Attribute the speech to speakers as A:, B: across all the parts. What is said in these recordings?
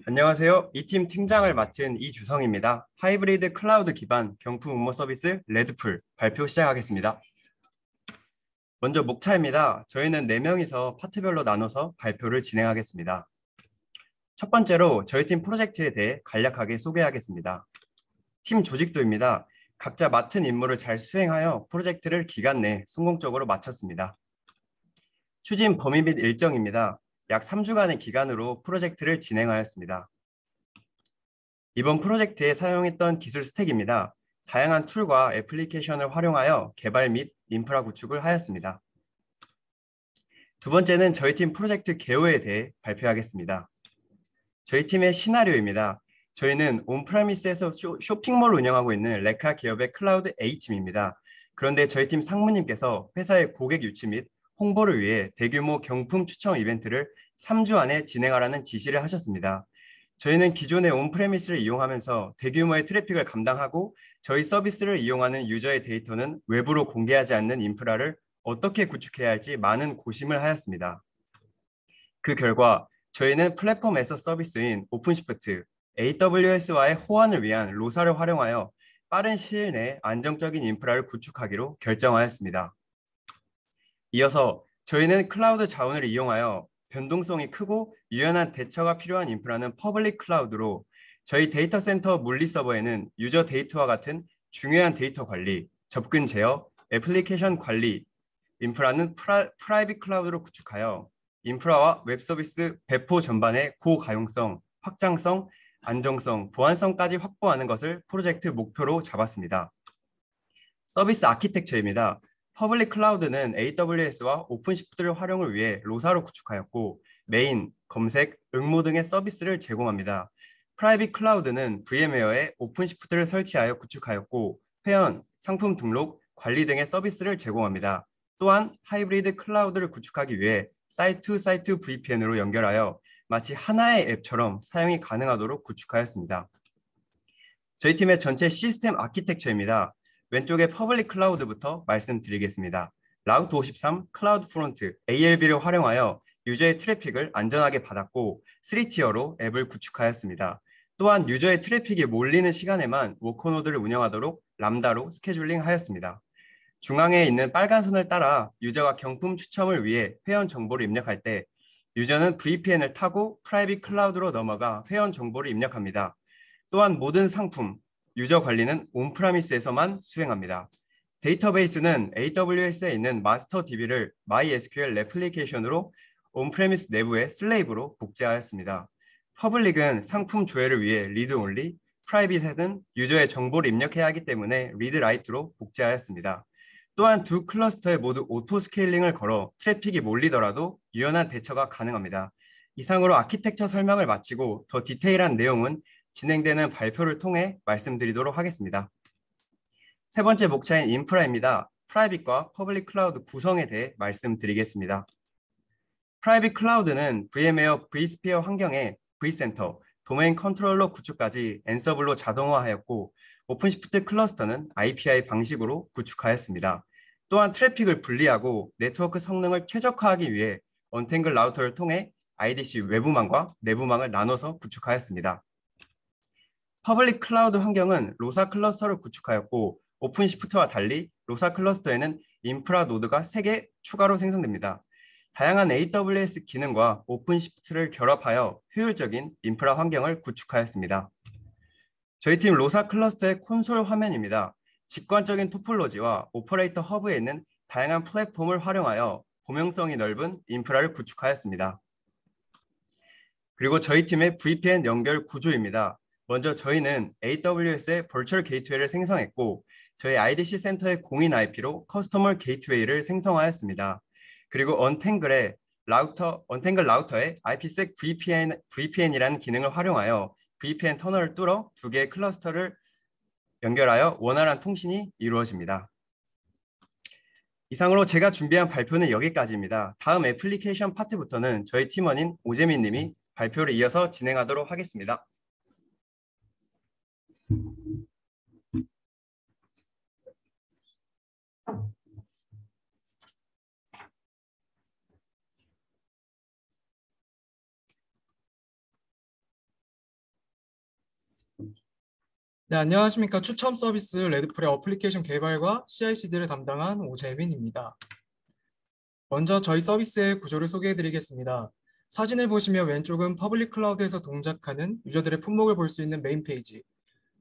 A: 안녕하세요. 이 팀 팀장을 맡은 이주성입니다. 하이브리드 클라우드 기반 경품 응모 서비스 레드풀 발표 시작하겠습니다. 먼저 목차입니다. 저희는 4명이서 파트별로 나눠서 발표를 진행하겠습니다. 첫 번째로 저희 팀 프로젝트에 대해 간략하게 소개하겠습니다. 팀 조직도입니다. 각자 맡은 임무를 잘 수행하여 프로젝트를 기간 내 성공적으로 마쳤습니다. 추진 범위 및 일정입니다. 약 3주간의 기간으로 프로젝트를 진행하였습니다. 이번 프로젝트에 사용했던 기술 스택입니다. 다양한 툴과 애플리케이션을 활용하여 개발 및 인프라 구축을 하였습니다. 두 번째는 저희 팀 프로젝트 개요에 대해 발표하겠습니다. 저희 팀의 시나리오입니다. 저희는 온프레미스에서 쇼핑몰을 운영하고 있는 레카 기업의 클라우드 A팀입니다. 그런데 저희 팀 상무님께서 회사의 고객 유치 및 홍보를 위해 대규모 경품 추첨 이벤트를 3주 안에 진행하라는 지시를 하셨습니다. 저희는 기존의 온프레미스를 이용하면서 대규모의 트래픽을 감당하고 저희 서비스를 이용하는 유저의 데이터는 외부로 공개하지 않는 인프라를 어떻게 구축해야 할지 많은 고심을 하였습니다. 그 결과 저희는 플랫폼 에서 서비스인 오픈시프트, AWS와의 호환을 위한 로사를 활용하여 빠른 시일 내에 안정적인 인프라를 구축하기로 결정하였습니다. 이어서 저희는 클라우드 자원을 이용하여 변동성이 크고 유연한 대처가 필요한 인프라는 퍼블릭 클라우드로 저희 데이터 센터 물리 서버에는 유저 데이터와 같은 중요한 데이터 관리, 접근 제어, 애플리케이션 관리, 인프라는 프라이빗 클라우드로 구축하여 인프라와 웹 서비스 배포 전반의 고가용성, 확장성, 안정성, 보안성까지 확보하는 것을 프로젝트 목표로 잡았습니다. 서비스 아키텍처입니다. 퍼블릭 클라우드는 AWS와 오픈시프트를 활용을 위해 로사로 구축하였고 메인, 검색, 응모 등의 서비스를 제공합니다. 프라이빗 클라우드는 VM웨어에 오픈시프트를 설치하여 구축하였고 회원, 상품 등록, 관리 등의 서비스를 제공합니다. 또한 하이브리드 클라우드를 구축하기 위해 사이트-투-사이트 VPN으로 연결하여 마치 하나의 앱처럼 사용이 가능하도록 구축하였습니다. 저희 팀의 전체 시스템 아키텍처입니다. 왼쪽에 퍼블릭 클라우드부터 말씀드리겠습니다. 라우트 53 클라우드 프론트 ALB를 활용하여 유저의 트래픽을 안전하게 받았고 3티어로 앱을 구축하였습니다. 또한 유저의 트래픽이 몰리는 시간에만 워커노드를 운영하도록 람다로 스케줄링 하였습니다. 중앙에 있는 빨간 선을 따라 유저가 경품 추첨을 위해 회원 정보를 입력할 때 유저는 VPN을 타고 프라이빗 클라우드로 넘어가 회원 정보를 입력합니다. 또한 모든 상품, 유저 관리는 온프라미스에서만 수행합니다. 데이터베이스는 AWS에 있는 마스터 DB를 MySQL 레플리케이션으로 온프레미스 내부의 슬레이브로 복제하였습니다. 퍼블릭은 상품 조회를 위해 리드 온리, 프라이빗은 유저의 정보를 입력해야 하기 때문에 리드 라이트로 복제하였습니다. 또한 두 클러스터에 모두 오토 스케일링을 걸어 트래픽이 몰리더라도 유연한 대처가 가능합니다. 이상으로 아키텍처 설명을 마치고 더 디테일한 내용은 진행되는 발표를 통해 말씀드리도록 하겠습니다. 세 번째 목차인 인프라입니다. 프라이빗과 퍼블릭 클라우드 구성에 대해 말씀드리겠습니다. 프라이빗 클라우드는 VM웨어 vSphere 환경에 vCenter, 도메인 컨트롤러 구축까지 엔서블로 자동화하였고 오픈시프트 클러스터는 IPI 방식으로 구축하였습니다. 또한 트래픽을 분리하고 네트워크 성능을 최적화하기 위해 언탱글 라우터를 통해 IDC 외부망과 내부망을 나눠서 구축하였습니다. 퍼블릭 클라우드 환경은 로사 클러스터를 구축하였고 오픈시프트와 달리 로사 클러스터에는 인프라 노드가 3개 추가로 생성됩니다. 다양한 AWS 기능과 오픈시프트를 결합하여 효율적인 인프라 환경을 구축하였습니다. 저희 팀 로사 클러스터의 콘솔 화면입니다. 직관적인 토폴로지와 오퍼레이터 허브에 있는 다양한 플랫폼을 활용하여 범용성이 넓은 인프라를 구축하였습니다. 그리고 저희 팀의 VPN 연결 구조입니다. 먼저 저희는 AWS의 버추얼 게이트웨이를 생성했고 저희 IDC 센터의 공인 IP로 커스터머 게이트웨이를 생성하였습니다. 그리고 언탱글 라우터의 IPsec VPN이라는 기능을 활용하여 VPN 터널을 뚫어 2개의 클러스터를 연결하여 원활한 통신이 이루어집니다. 이상으로 제가 준비한 발표는 여기까지입니다. 다음 애플리케이션 파트부터는 저희 팀원인 오재민 님이 발표를 이어서 진행하도록 하겠습니다.
B: 네, 안녕하십니까. 추첨 서비스 레드풀의 어플리케이션 개발과 CI/CD를 담당한 오재민입니다. 먼저 저희 서비스의 구조를 소개해 드리겠습니다. 사진을 보시면 왼쪽은 퍼블릭 클라우드에서 동작하는 유저들의 품목을 볼 수 있는 메인 페이지,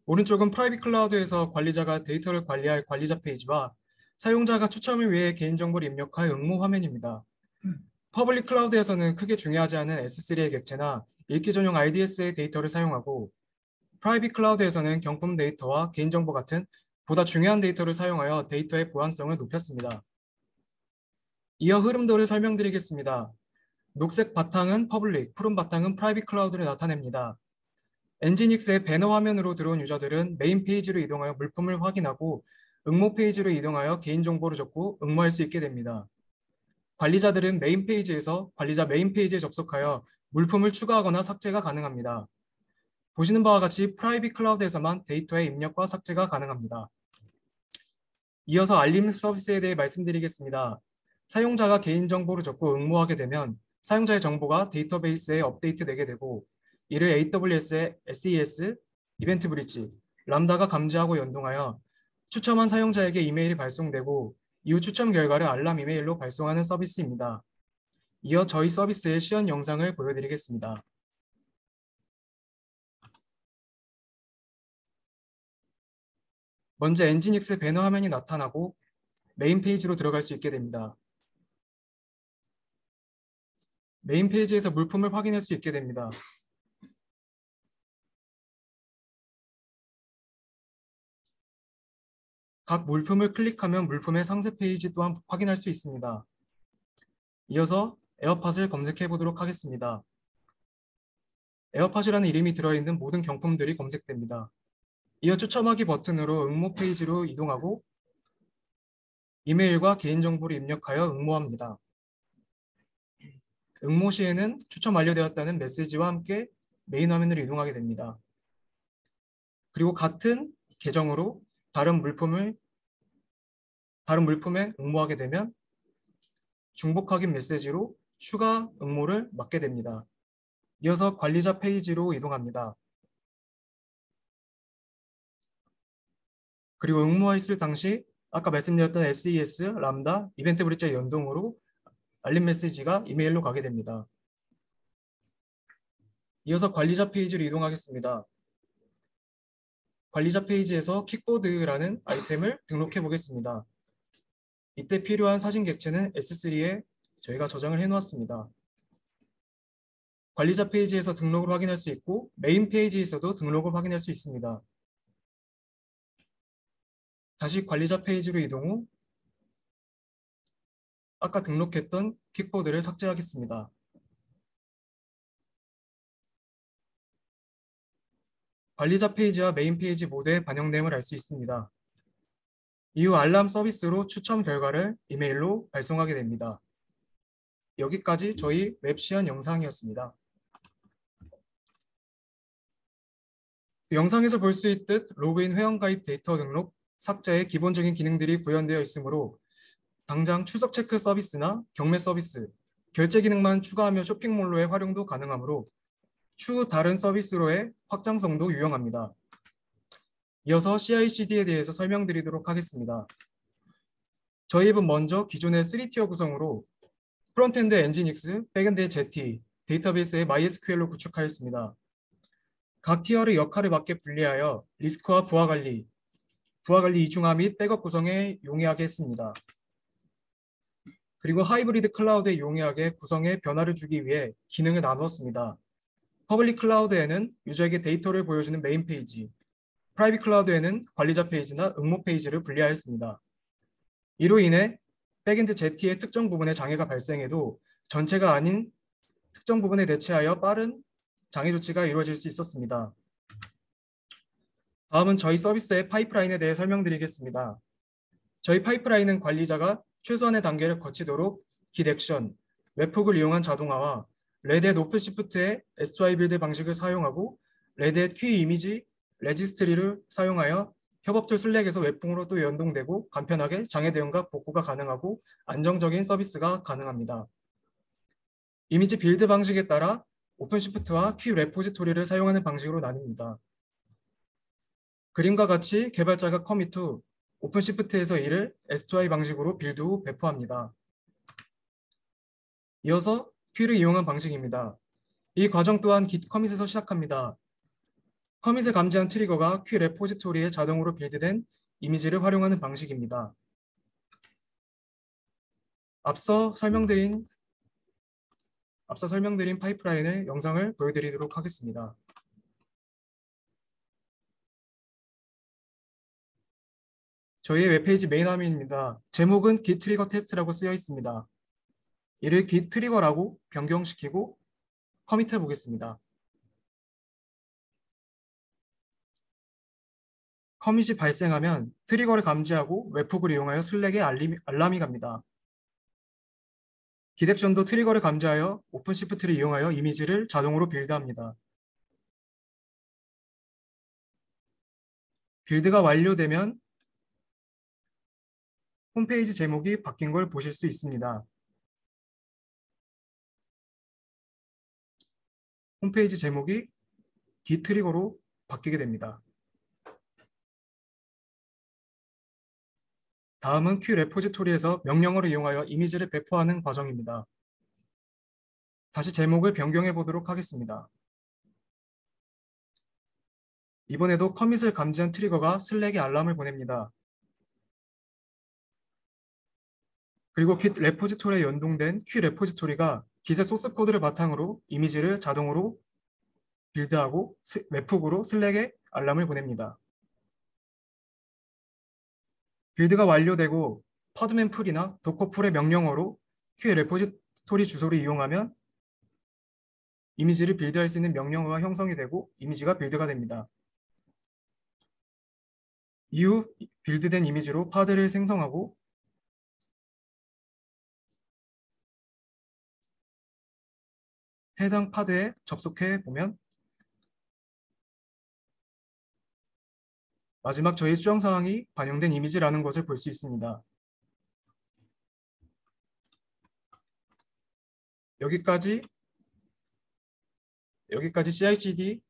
B: 오른쪽은 프라이빗 클라우드에서 관리자가 데이터를 관리할 관리자 페이지와 사용자가 추첨을 위해 개인정보를 입력할 응모 화면입니다. 퍼블릭 클라우드에서는 크게 중요하지 않은 S3의 객체나 읽기 전용 RDS의 데이터를 사용하고 프라이빗 클라우드에서는 경품 데이터와 개인정보 같은 보다 중요한 데이터를 사용하여 데이터의 보안성을 높였습니다. 이어 흐름도를 설명드리겠습니다. 녹색 바탕은 퍼블릭, 푸른 바탕은 프라이빗 클라우드를 나타냅니다. 엔지닉스의 배너 화면으로 들어온 유저들은 메인 페이지로 이동하여 물품을 확인하고 응모 페이지로 이동하여 개인정보를 적고 응모할 수 있게 됩니다. 관리자들은 메인 페이지에서 관리자 메인 페이지에 접속하여 물품을 추가하거나 삭제가 가능합니다. 보시는 바와 같이 프라이빗 클라우드에서만 데이터의 입력과 삭제가 가능합니다. 이어서 알림 서비스에 대해 말씀드리겠습니다. 사용자가 개인정보를 적고 응모하게 되면 사용자의 정보가 데이터베이스에 업데이트되게 되고 이를 AWS의 SES, 이벤트 브리지, 람다가 감지하고 연동하여 추첨한 사용자에게 이메일이 발송되고 이후 추첨 결과를 알람 이메일로 발송하는 서비스입니다. 이어 저희 서비스의 시연 영상을 보여드리겠습니다. 먼저 엔지닉스 배너 화면이 나타나고 메인 페이지로 들어갈 수 있게 됩니다. 메인 페이지에서 물품을 확인할 수 있게 됩니다. 각 물품을 클릭하면 물품의 상세 페이지 또한 확인할 수 있습니다. 이어서 에어팟을 검색해 보도록 하겠습니다. 에어팟이라는 이름이 들어있는 모든 경품들이 검색됩니다. 이어 추첨하기 버튼으로 응모 페이지로 이동하고 이메일과 개인정보를 입력하여 응모합니다. 응모 시에는 추첨 완료되었다는 메시지와 함께 메인 화면으로 이동하게 됩니다. 그리고 같은 계정으로 다른 물품에 응모하게 되면 중복 확인 메시지로 추가 응모를 받게 됩니다. 이어서 관리자 페이지로 이동합니다. 그리고 응모했을 당시 아까 말씀드렸던 SES, 람다, 이벤트 브릿지의 연동으로 알림 메시지가 이메일로 가게 됩니다. 이어서 관리자 페이지로 이동하겠습니다. 관리자 페이지에서 킥보드라는 아이템을 등록해 보겠습니다. 이때 필요한 사진 객체는 S3에 저희가 저장을 해 놓았습니다. 관리자 페이지에서 등록을 확인할 수 있고 메인 페이지에서도 등록을 확인할 수 있습니다. 다시 관리자 페이지로 이동 후 아까 등록했던 킥보드를 삭제하겠습니다. 관리자 페이지와 메인 페이지 모두에 반영됨을 알 수 있습니다. 이후 알람 서비스로 추첨 결과를 이메일로 발송하게 됩니다. 여기까지 저희 웹 시연 영상이었습니다. 영상에서 볼 수 있듯 로그인 회원가입 데이터 등록, 삭제의 기본적인 기능들이 구현되어 있으므로 당장 출석 체크 서비스나 경매 서비스, 결제 기능만 추가하며 쇼핑몰로의 활용도 가능하므로 추후 다른 서비스로의 확장성도 유용합니다. 이어서 CI/CD에 대해서 설명드리도록 하겠습니다. 저희 앱은 먼저 기존의 3티어 구성으로 프론트엔드 엔지닉스, 백엔드 제티, 데이터베이스의 MySQL로 구축하였습니다. 각 티어의 역할을 맞게 분리하여 리스크와 부하관리 이중화 및 백업 구성에 용이하게 했습니다. 그리고 하이브리드 클라우드에 용이하게 구성에 변화를 주기 위해 기능을 나누었습니다. 퍼블릭 클라우드에는 유저에게 데이터를 보여주는 메인 페이지, 프라이빗 클라우드에는 관리자 페이지나 응모 페이지를 분리하였습니다. 이로 인해 백엔드 제티의 특정 부분에 장애가 발생해도 전체가 아닌 특정 부분에 대체하여 빠른 장애 조치가 이루어질 수 있었습니다. 다음은 저희 서비스의 파이프라인에 대해 설명드리겠습니다. 저희 파이프라인은 관리자가 최소한의 단계를 거치도록 Git 액션, 웹훅을 이용한 자동화와 레드햇 오픈시프트의 S2I 빌드 방식을 사용하고 레드햇 퀴 이미지 레지스트리를 사용하여 협업 툴 슬랙에서 웹풍으로 또 연동되고 간편하게 장애 대응과 복구가 가능하고 안정적인 서비스가 가능합니다. 이미지 빌드 방식에 따라 오픈시프트와 퀴 레포지토리를 사용하는 방식으로 나뉩니다. 그림과 같이 개발자가 커밋 후 오픈시프트에서 이를 S2I 방식으로 빌드 후 배포합니다. 이어서 q 를 이용한 방식입니다. 이 과정 또한 git 커밋에서 시작합니다. 커밋을 감지한 트리거가 q 레포지토리에 자동으로 빌드된 이미지를 활용하는 방식입니다. 앞서 설명드린 파이프라인의 영상을 보여드리도록 하겠습니다. 저희의 웹페이지 메인 화면입니다. 제목은 git 트리거 테스트라고 쓰여 있습니다. 이를 git 트리거라고 변경시키고 커밋해 보겠습니다. 커밋이 발생하면 트리거를 감지하고 웹훅을 이용하여 슬랙에 알람이 갑니다. git 액션도 트리거를 감지하여 오픈시프트를 이용하여 이미지를 자동으로 빌드합니다. 빌드가 완료되면 홈페이지 제목이 바뀐 걸 보실 수 있습니다. 홈페이지 제목이 git 트리거로 바뀌게 됩니다. 다음은 q 레포지토리에서 명령어를 이용하여 이미지를 배포하는 과정입니다. 다시 제목을 변경해 보도록 하겠습니다. 이번에도 커밋을 감지한 트리거가 슬랙에 알람을 보냅니다. 그리고 git 레포지토리에 연동된 q 레포지토리가 git의 소스 코드를 바탕으로 이미지를 자동으로 빌드하고 웹훅으로 슬랙에 알람을 보냅니다. 빌드가 완료되고 퍼드맨 풀이나 도커 풀의 명령어로 q 레포지토리 주소를 이용하면 이미지를 빌드할 수 있는 명령어가 형성이 되고 이미지가 빌드가 됩니다. 이후 빌드된 이미지로 파드를 생성하고 해당 파드에 접속해 보면 마지막 저희 수정 사항이 반영된 이미지라는 것을 볼 수 있습니다. 여기까지 CI/CD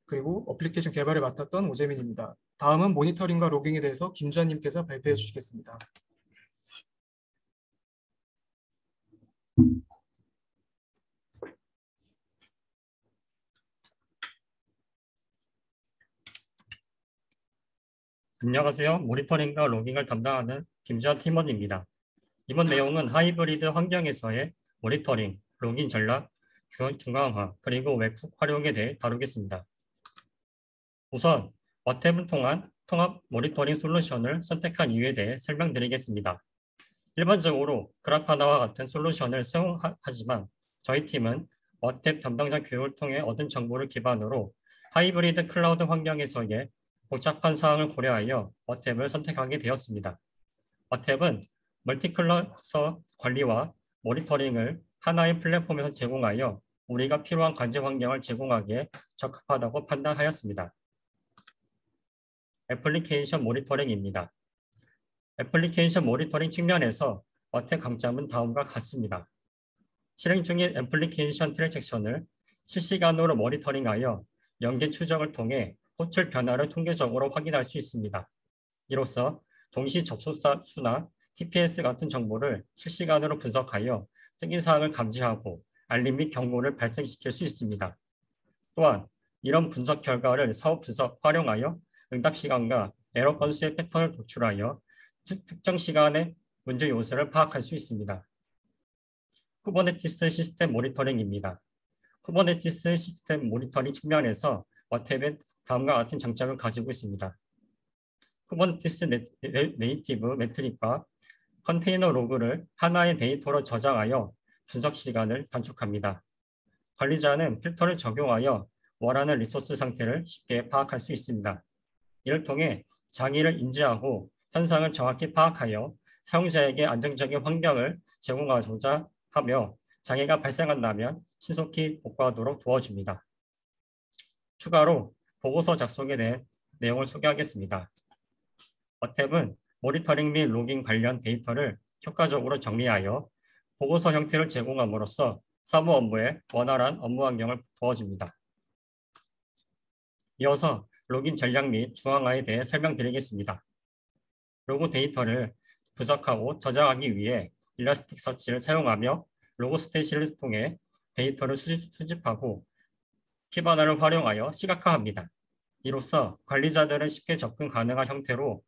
B: 그리고 어플리케이션 개발을 맡았던 오재민입니다. 다음은 모니터링과 로깅에 대해서 김주환님께서 발표해 주시겠습니다.
C: 안녕하세요. 모니터링과 로깅을 담당하는 김주환 팀원입니다. 이번 내용은 하이브리드 환경에서의 모니터링, 로깅 전략, 중앙화, 그리고 웹훅 활용에 대해 다루겠습니다. 우선 와탭을 통한 통합 모니터링 솔루션을 선택한 이유에 대해 설명드리겠습니다. 일반적으로 그라파나와 같은 솔루션을 사용하지만 저희 팀은 와탭 담당자 교육을 통해 얻은 정보를 기반으로 하이브리드 클라우드 환경에서의 복잡한 사항을 고려하여 와탭을 선택하게 되었습니다. 와탭은 멀티클러스터 관리와 모니터링을 하나의 플랫폼에서 제공하여 우리가 필요한 관제 환경을 제공하기에 적합하다고 판단하였습니다. 애플리케이션 모니터링입니다. 애플리케이션 모니터링 측면에서 와탭 강점은 다음과 같습니다. 실행 중인 애플리케이션 트랜잭션을 실시간으로 모니터링하여 연계 추적을 통해 호출 변화를 통계적으로 확인할 수 있습니다. 이로써 동시 접속자 수나 TPS 같은 정보를 실시간으로 분석하여 특이 사항을 감지하고 알림 및 경고를 발생시킬 수 있습니다. 또한 이런 분석 결과를 사후 분석 활용하여 응답 시간과 에러 건수의 패턴을 도출하여 특정 시간의 문제 요소를 파악할 수 있습니다. 쿠버네티스 시스템 모니터링입니다. 쿠버네티스 시스템 모니터링 측면에서 와탭은 다음과 같은 장점을 가지고 있습니다. 쿠버네티스 네이티브 매트릭과 컨테이너 로그를 하나의 데이터로 저장하여 분석 시간을 단축합니다. 관리자는 필터를 적용하여 원하는 리소스 상태를 쉽게 파악할 수 있습니다. 이를 통해 장애를 인지하고 현상을 정확히 파악하여 사용자에게 안정적인 환경을 제공하고자 하며 장애가 발생한다면 신속히 복구하도록 도와줍니다. 추가로 보고서 작성에 대한 내용을 소개하겠습니다. 와탭은 모니터링 및 로깅 관련 데이터를 효과적으로 정리하여 보고서 형태를 제공함으로써 사무 업무에 원활한 업무 환경을 도와줍니다. 이어서 로그인 전략 및 중앙화에 대해 설명드리겠습니다. 로고 데이터를 분석하고 저장하기 위해 일라스틱 서치를 사용하며 로고 스테이시를 통해 데이터를 수집하고 키바나를 활용하여 시각화합니다. 이로써 관리자들은 쉽게 접근 가능한 형태로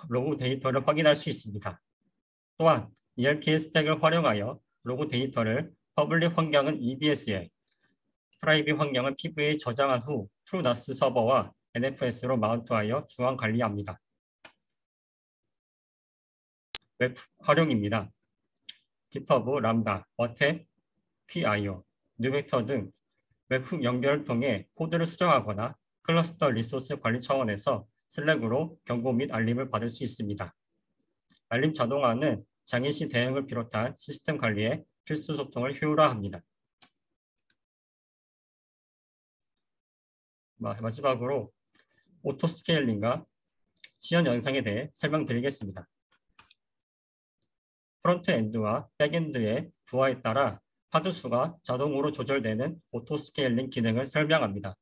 C: 로고 데이터를 확인할 수 있습니다. 또한 ELK 스택을 활용하여 로고 데이터를 퍼블릭 환경은 EBS에, 프라이빗 환경은 PV에 저장한 후 TrueNAS 서버와 NFS로 마운트하여 중앙 관리합니다. 웹 활용입니다. GitHub, 람다, 어택, PIO, 뉴벡터 등 웹 연결을 통해 코드를 수정하거나 클러스터 리소스 관리 차원에서 슬랙으로 경고 및 알림을 받을 수 있습니다. 알림 자동화는 장애 시 대응을 비롯한 시스템 관리에 필수 소통을 효율화합니다. 마지막으로 오토 스케일링과 시연 연상에 대해 설명드리겠습니다. 프론트엔드와 백엔드의 부하에 따라 파드 수가 자동으로 조절되는 오토 스케일링 기능을 설명합니다.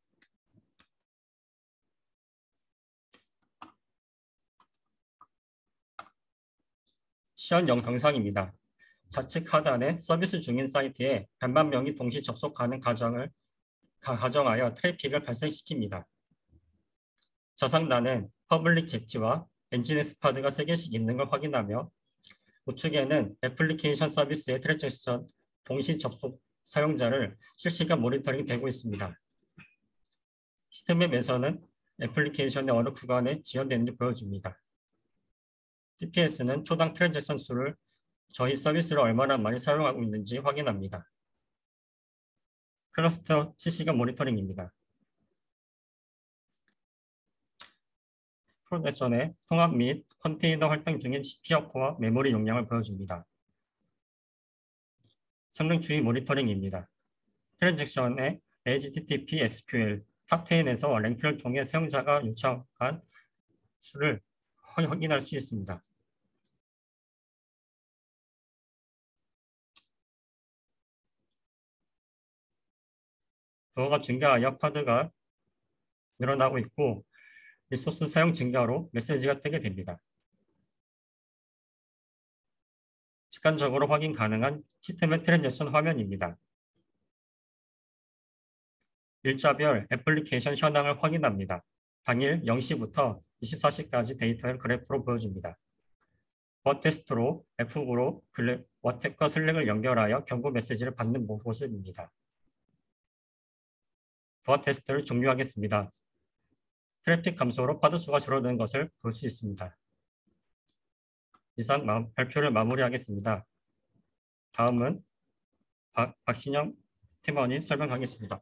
C: 시연 영상입니다. 좌측 하단에 서비스 중인 사이트에 100만 명이 동시 접속하는 가정하여 트래픽을 발생시킵니다. 좌상단은 퍼블릭 잭지와 엔지니스 파드가 3개씩 있는 걸 확인하며 우측에는 애플리케이션 서비스의 트랜잭션 동시 접속 사용자를 실시간 모니터링이 되고 있습니다. 히트맵에서는 애플리케이션의 어느 구간에 지연되는지 보여줍니다. TPS는 초당 트랜잭션 수를 저희 서비스를 얼마나 많이 사용하고 있는지 확인합니다. 클러스터 실시간 모니터링입니다. 프로덕션의 통합 및 컨테이너 활동 중인 CPU와 메모리 용량을 보여줍니다. 성능 주의 모니터링입니다. 트랜잭션의 HTTP SQL 탑10에서 랭크를 통해 사용자가 요청한 수를 확인할 수 있습니다. 부하가 증가하여 파드가 늘어나고 있고 리소스 사용 증가로 메시지가 뜨게 됩니다. 직관적으로 확인 가능한 시스템의 트랜잭션 화면입니다. 일자별 애플리케이션 현황을 확인합니다. 당일 0시부터 24시까지 데이터를 그래프로 보여줍니다. 버테스트로 F으로 워텍과 슬랙을 연결하여 경고 메시지를 받는 모습입니다. 부하 테스트를 종료하겠습니다. 트래픽 감소로 파드 수가 줄어드는 것을 볼 수 있습니다. 이상 발표를 마무리하겠습니다. 다음은 박신영 팀원이 설명하겠습니다.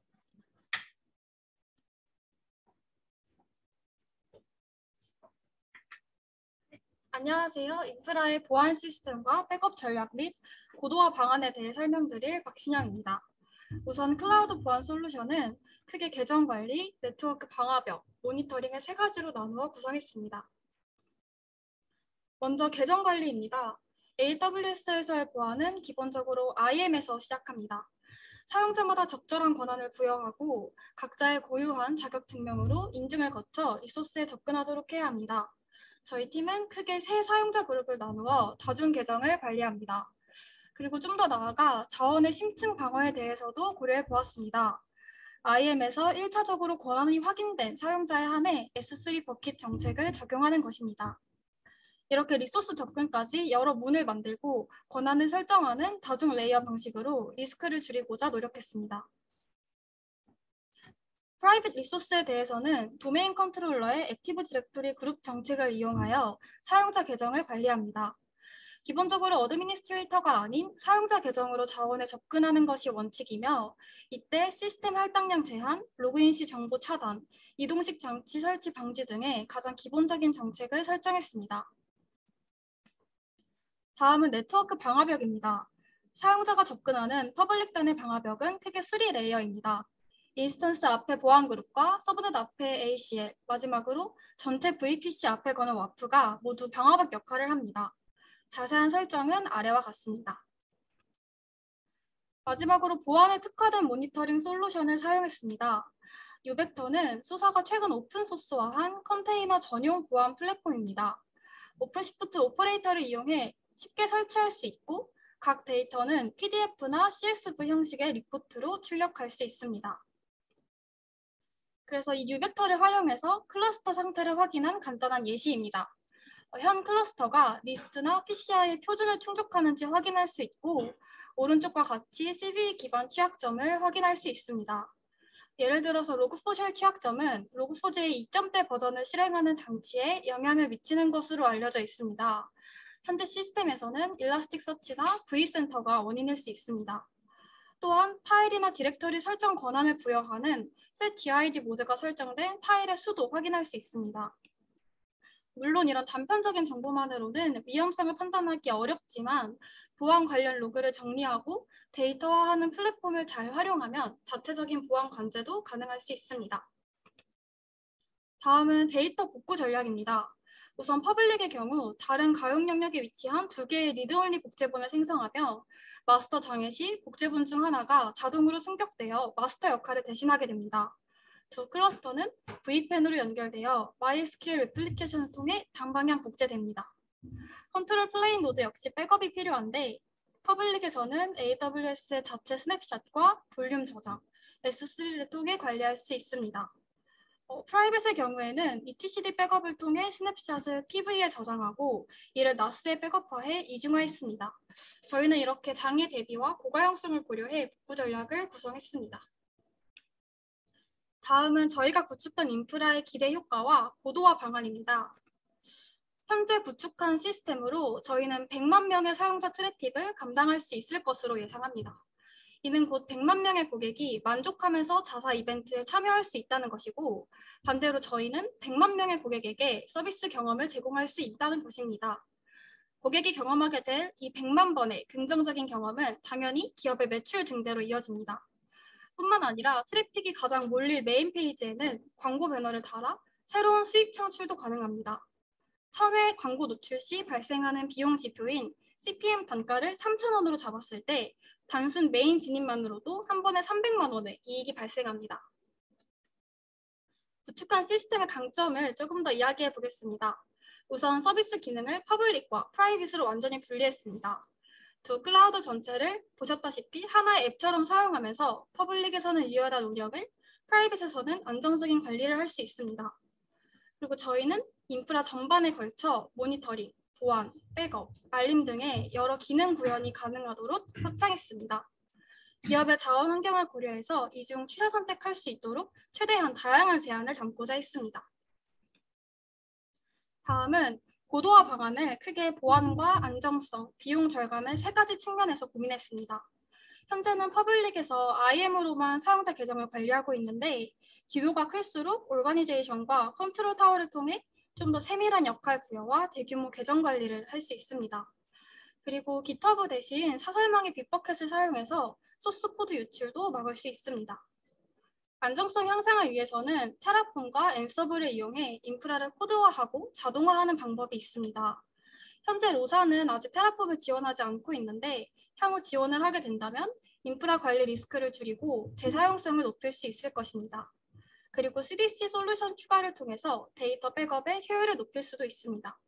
D: 안녕하세요. 인프라의 보안 시스템과 백업 전략 및 고도화 방안에 대해 설명드릴 박신영입니다. 우선 클라우드 보안 솔루션은 크게 계정 관리, 네트워크 방화벽, 모니터링의 3가지로 나누어 구성했습니다. 먼저 계정 관리입니다. AWS에서의 보안은 기본적으로 IAM에서 시작합니다. 사용자마다 적절한 권한을 부여하고 각자의 고유한 자격 증명으로 인증을 거쳐 리소스에 접근하도록 해야 합니다. 저희 팀은 크게 3 사용자 그룹을 나누어 다중 계정을 관리합니다. 그리고 좀 더 나아가 자원의 심층 방어에 대해서도 고려해 보았습니다. IAM에서 1차적으로 권한이 확인된 사용자에 한해 S3 버킷 정책을 적용하는 것입니다. 이렇게 리소스 접근까지 여러 문을 만들고 권한을 설정하는 다중 레이어 방식으로 리스크를 줄이고자 노력했습니다. 프라이빗 리소스에 대해서는 도메인 컨트롤러의 액티브 디렉토리 그룹 정책을 이용하여 사용자 계정을 관리합니다. 기본적으로 어드미니스트레이터가 아닌 사용자 계정으로 자원에 접근하는 것이 원칙이며 이때 시스템 할당량 제한, 로그인 시 정보 차단, 이동식 장치 설치 방지 등의 가장 기본적인 정책을 설정했습니다. 다음은 네트워크 방화벽입니다. 사용자가 접근하는 퍼블릭 단의 방화벽은 크게 3레이어입니다. 인스턴스 앞에 보안 그룹과 서브넷 앞에 ACL, 마지막으로 전체 VPC 앞에 거는 와프가 모두 방화벽 역할을 합니다. 자세한 설정은 아래와 같습니다. 마지막으로 보안에 특화된 모니터링 솔루션을 사용했습니다. 유벡터는 수사가 최근 오픈소스화한 컨테이너 전용 보안 플랫폼입니다. 오픈시프트 오퍼레이터를 이용해 쉽게 설치할 수 있고 각 데이터는 PDF나 CSV 형식의 리포트로 출력할 수 있습니다. 그래서 이 유벡터를 활용해서 클러스터 상태를 확인한 간단한 예시입니다. 현 클러스터가 니스트나 PCI의 표준을 충족하는지 확인할 수 있고 오른쪽과 같이 CVE 기반 취약점을 확인할 수 있습니다. 예를 들어서 log4쉘 취약점은 log4j 2.0대 버전을 실행하는 장치에 영향을 미치는 것으로 알려져 있습니다. 현재 시스템에서는 일라스틱서치나 vCenter가 원인일 수 있습니다. 또한 파일이나 디렉터리 설정 권한을 부여하는 setgid 모드가 설정된 파일의 수도 확인할 수 있습니다. 물론 이런 단편적인 정보만으로는 위험성을 판단하기 어렵지만 보안 관련 로그를 정리하고 데이터화하는 플랫폼을 잘 활용하면 자체적인 보안 관제도 가능할 수 있습니다. 다음은 데이터 복구 전략입니다. 우선 퍼블릭의 경우 다른 가용 영역에 위치한 2개의 리드온리 복제본을 생성하며 마스터 장애 시 복제본 중 하나가 자동으로 승격되어 마스터 역할을 대신하게 됩니다. 두 클러스터는 V펜으로 연결되어 MySQL 레플리케이션을 통해 단방향 복제됩니다. 컨트롤 플레인 노드 역시 백업이 필요한데 퍼블릭에서는 AWS의 자체 스냅샷과 볼륨 저장, S3를 통해 관리할 수 있습니다. 프라이빗의 경우에는 etcd 백업을 통해 스냅샷을 PV에 저장하고 이를 NAS에 백업화해 이중화했습니다. 저희는 이렇게 장애 대비와 고가형성을 고려해 복구 전략을 구성했습니다. 다음은 저희가 구축한 인프라의 기대 효과와 고도화 방안입니다. 현재 구축한 시스템으로 저희는 100만 명의 사용자 트래픽을 감당할 수 있을 것으로 예상합니다. 이는 곧 100만 명의 고객이 만족하면서 자사 이벤트에 참여할 수 있다는 것이고 반대로 저희는 100만 명의 고객에게 서비스 경험을 제공할 수 있다는 것입니다. 고객이 경험하게 될 이 100만 번의 긍정적인 경험은 당연히 기업의 매출 증대로 이어집니다. 뿐만 아니라 트래픽이 가장 몰릴 메인 페이지에는 광고 배너를 달아 새로운 수익 창출도 가능합니다. 1000회 광고 노출 시 발생하는 비용 지표인 CPM 단가를 3,000원으로 잡았을 때 단순 메인 진입만으로도 한 번에 300만 원의 이익이 발생합니다. 구축한 시스템의 강점을 조금 더 이야기해 보겠습니다. 우선 서비스 기능을 퍼블릭과 프라이빗으로 완전히 분리했습니다. 두 클라우드 전체를 보셨다시피 하나의 앱처럼 사용하면서 퍼블릭에서는 유연한 운영을, 프라이빗에서는 안정적인 관리를 할 수 있습니다. 그리고 저희는 인프라 전반에 걸쳐 모니터링, 보안, 백업, 알림 등의 여러 기능 구현이 가능하도록 확장했습니다. 기업의 자원 환경을 고려해서 이중 취사 선택할 수 있도록 최대한 다양한 제안을 담고자 했습니다. 다음은 고도화 방안을 크게 보안과 안정성, 비용 절감의 세 가지 측면에서 고민했습니다. 현재는 퍼블릭에서 IAM으로만 사용자 계정을 관리하고 있는데 규모가 클수록 오거니제이션과 컨트롤 타워를 통해 좀 더 세밀한 역할 부여와 대규모 계정 관리를 할 수 있습니다. 그리고 GitHub 대신 사설망의 빅버켓을 사용해서 소스 코드 유출도 막을 수 있습니다. 안정성 향상을 위해서는 테라폼과 앤서블을 이용해 인프라를 코드화하고 자동화하는 방법이 있습니다. 현재 로사는 아직 테라폼을 지원하지 않고 있는데 향후 지원을 하게 된다면 인프라 관리 리스크를 줄이고 재사용성을 높일 수 있을 것입니다. 그리고 CDC 솔루션 추가를 통해서 데이터 백업의 효율을 높일 수도 있습니다.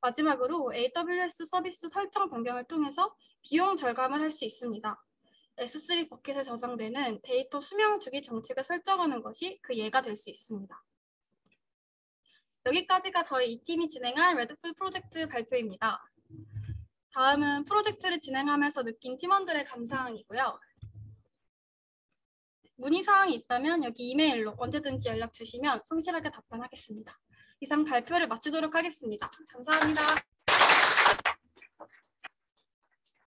D: 마지막으로 AWS 서비스 설정 변경을 통해서 비용 절감을 할 수 있습니다. S3 버킷에 저장되는 데이터 수명 주기 정책을 설정하는 것이 그 예가 될 수 있습니다. 여기까지가 저희 이 팀이 진행한 레드풀 프로젝트 발표입니다. 다음은 프로젝트를 진행하면서 느낀 팀원들의 감사항이고요. 문의사항이 있다면 여기 이메일로 언제든지 연락 주시면 성실하게 답변하겠습니다. 이상 발표를 마치도록 하겠습니다. 감사합니다.